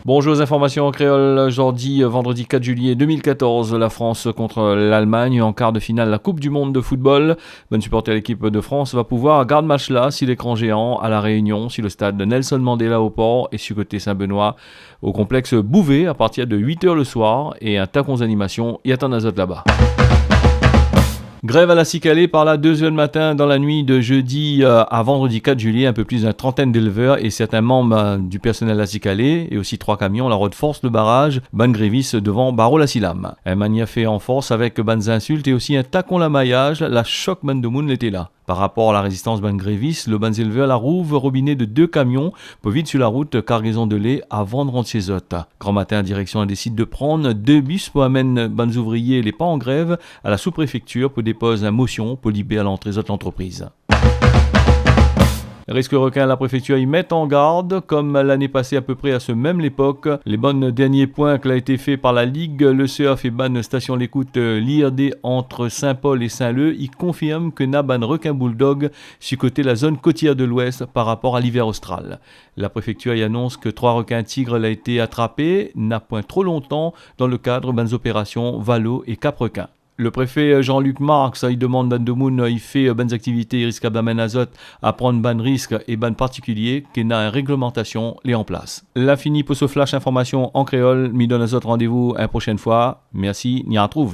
Bonjour aux informations en créole. Aujourd'hui, vendredi 4 juillet 2014, la France contre l'Allemagne en quart de finale de la Coupe du Monde de football. Bonne supporter à l'équipe de France va pouvoir garder match là si l'écran géant à La Réunion, si le stade Nelson Mandela au port et sur côté Saint-Benoît au complexe Bouvet à partir de 8h le soir et un tacon animation y attend Azot là-bas. Grève à la Cicalée par la 2h du matin dans la nuit de jeudi à vendredi 4 juillet. Un peu plus d'une trentaine d'éleveurs et certains membres du personnel à la Cicalée et aussi 3 camions la route force le barrage ban grévis devant Barreau-la-Silam. Un mania fait en force avec ban insultes et aussi un tacon la maillage. La choc ban de Moun l'était là. Par rapport à la résistance ban grévis, le ban éleveur la rouve robinet de 2 camions pour vite sur la route cargaison de lait avant de rendre chez eux. Grand matin, direction elle décide de prendre 2 bus pour amener ban ouvriers les pas en grève à la sous-préfecture pour déposer une motion pour libérer à l'entrée de l'entreprise. Risque requin, la préfecture y met en garde, comme l'année passée à peu près à ce même l'époque. Les bonnes derniers points qui a été fait par la Ligue, le surf et ban station l'écoute l'IRD entre Saint-Paul et Saint-Leu, y confirme que n'a ban requin bulldog sur côté la zone côtière de l'Ouest par rapport à l'hiver austral. La préfecture y annonce que 3 requins tigres l'ont été attrapés, n'a point trop longtemps dans le cadre des opérations Valo et Cap-Requin. Le préfet Jean-Luc Marx, il demande ban de Moun, il fait bonnes activités, il risque à ban azote, à prendre ban risque et ban particulier, qu'il n'a une réglementation les en place. Là fini pour ce flash information en créole, m'y donne azote rendez-vous une prochaine fois. Merci, n'y en trouve.